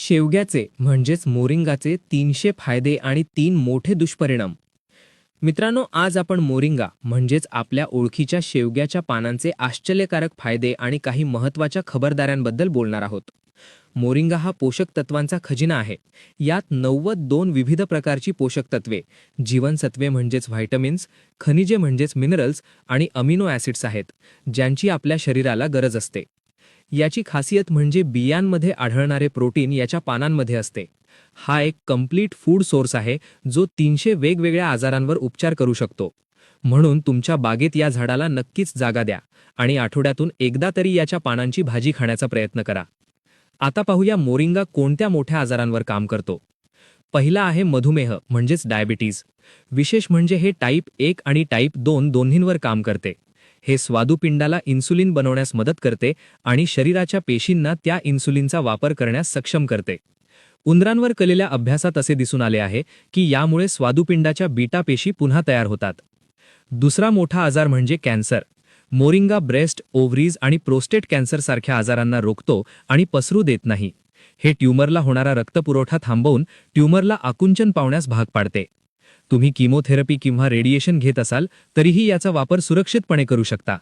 शेवग्याचे म्हणजेच मोरिंगाचे 300 फायदे आणि 3 मोठे दुष्परिणाम. मित्रांनो, आज आपण मोरिंगा म्हणजेच आपल्या ओळखीच्या शेवग्याच्या पानांचे आश्चर्यकारक फायदे आणि काही महत्त्वाच्या खबरदाऱ्यांबद्दल बोलणार आहोत. मोरिंगा हा पोषक तत्वांचा खजिना आहे. यात 92 विविध प्रकारची पोषक तत्वे, जीवनसत्वे म्हणजेच व्हायटमिन्स, खनिजे म्हणजेच मिनरल्स आणि अमिनो ॲसिड्स आहेत, ज्यांची आपल्या शरीराला गरज असते. याची खासियत म्हणजे बियांमध्ये आढळणारे प्रोटीन याच्या पानांमध्ये असते. हा एक कंप्लीट फूड सोर्स आहे, जो 300 वेगवेगळ्या आजारांवर उपचार करू शकतो. म्हणून तुमच्या बागेत या झाडाला नक्कीच जागा द्या आणि आठवड्यातून एकदा तरी याच्या पानांची भाजी खाण्याचा प्रयत्न करा. आता पाहूया मोरिंगा कोणत्या मोठ्या आजारांवर काम करतो. पहिला आहे मधुमेह म्हणजेच डायबिटीज. विशेष म्हणजे हे टाईप 1 आणि टाईप 2 दोन्हींवर काम करते. हे स्वादुपिंडाला इन्सुलिन बनवण्यास मदत करते आणि शरीराच्या पेशींना त्या इन्सुलिनचा वापर करण्यास सक्षम करते. उंदरांवर केलेल्या अभ्यासात असे दिसून आले आहे की यामुळे स्वादुपिंडाच्या बीटा पेशी पुन्हा तयार होतात. दुसरा मोठा आजार म्हणजे कॅन्सर. मोरिंगा ब्रेस्ट, ओव्हरीज आणि प्रोस्टेट कॅन्सरसारख्या आजारांना रोखतो आणि पसरू देत नाही. हे ट्यूमरला होणारा रक्तपुरवठा थांबवून ट्यूमरला आकुंचन पावण्यास भाग पाडते. तुम्ही किमोथेरपी किंवा रेडिएशन घेत असाल तरीही याचा वापर सुरक्षितपणे करू शकता.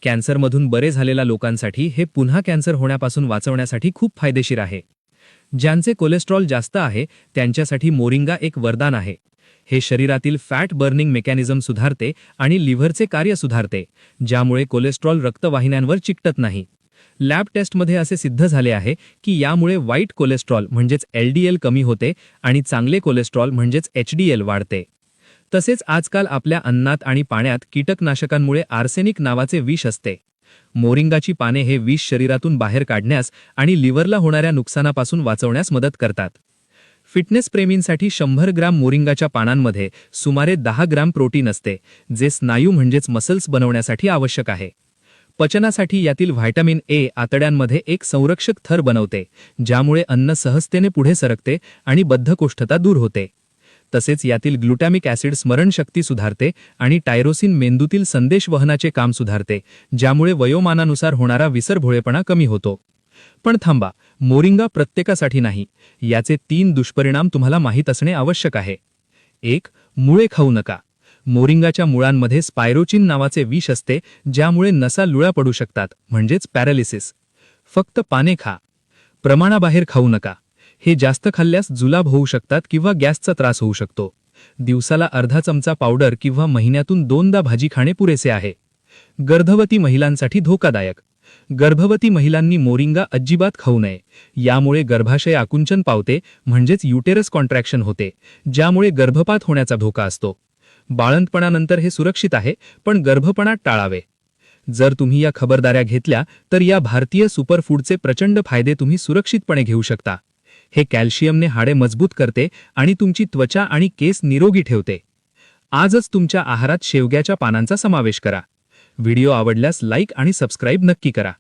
कॅन्सरमधून बरे झालेल्या लोकांसाठी हे पुन्हा कॅन्सर होण्यापासून वाचवण्यासाठी खूप फायदेशीर आहे. ज्यांचे कोलेस्ट्रॉल जास्त आहे त्यांच्यासाठी मोरिंगा एक वरदान आहे. हे शरीरातील फॅट बर्निंग मेकॅनिझम सुधारते आणि लिव्हरचे कार्य सुधारते, ज्यामुळे कोलेस्ट्रॉल रक्तवाहिन्यांवर चिकटत नाही. लॅब टेस्टमध्ये असे सिद्ध झाले आहे की यामुळे वाईट कोलेस्ट्रॉल म्हणजेच LDL कमी होते आणि चांगले कोलेस्ट्रॉल म्हणजेच HDL वाढते. तसेच आजकाल आपल्या अन्नात आणि पाण्यात कीटकनाशकांमुळे आर्सेनिक नावाचे विष असते. मोरिंगाची पाने हे विष शरीरातून बाहेर काढण्यास आणि लिव्हरला होणाऱ्या नुकसानापासून वाचवण्यास मदत करतात. फिटनेस प्रेमींसाठी 100 ग्राम मोरिंगाच्या पानांमध्ये सुमारे 10 ग्राम प्रोटीन असते, जे स्नायू म्हणजेच मसल्स बनवण्यासाठी आवश्यक आहे. पचनासाठी यातील व्हायटमिन A आतड्यांमध्ये एक संरक्षक थर बनवते, ज्यामुळे अन्न सहजतेने पुढे सरकते आणि बद्धकोष्ठता दूर होते. तसेच यातील ग्लुटॅमिक ॲसिड स्मरणशक्ती सुधारते आणि टायरोसिन मेंदूतील संदेश वहनाचे काम सुधारते, ज्यामुळे वयोमानानुसार होणारा विसरभोळेपणा कमी होतो. पण थांबा, मोरिंगा प्रत्येकासाठी नाही. याचे 3 दुष्परिणाम तुम्हाला माहीत असणे आवश्यक आहे. 1. मुळे खाऊ नका. मोरिंगाच्या मुळांमध्ये स्पायरोचिन नावाचे विष असते, ज्यामुळे नसा लुळा पडू शकतात, म्हणजेच पॅरालिसिस. फक्त पाने खा. प्रमाणाबाहेर खाऊ नका. हे जास्त खाल्ल्यास जुलाब होऊ शकतात किंवा गॅसचा त्रास होऊ शकतो. दिवसाला अर्धा चमचा पावडर किंवा महिन्यातून 2दा भाजी खाणे पुरेसे आहे. गर्भवती महिलांसाठी धोकादायक. गर्भवती महिलांनी मोरिंगा अजिबात खाऊ नये. यामुळे गर्भाशय आकुंचन पावते, म्हणजेच युटेरस कॉन्ट्रॅक्शन होते, ज्यामुळे गर्भपात होण्याचा धोका असतो. बाळंतपणानंतर हे सुरक्षित आहे, पण गर्भपणात टाळावे. जर तुम्ही या खबरदाऱ्या घेतल्या तर या भारतीय सुपरफूडचे प्रचंड फायदे तुम्ही सुरक्षितपणे घेऊ शकता. हे कॅल्शियमने हाडे मजबूत करते आणि तुमची त्वचा आणि केस निरोगी ठेवते. आजच तुमच्या आहारात शेवग्याच्या पानांचा समावेश करा. व्हिडिओ आवडल्यास लाईक आणि सबस्क्राईब नक्की करा.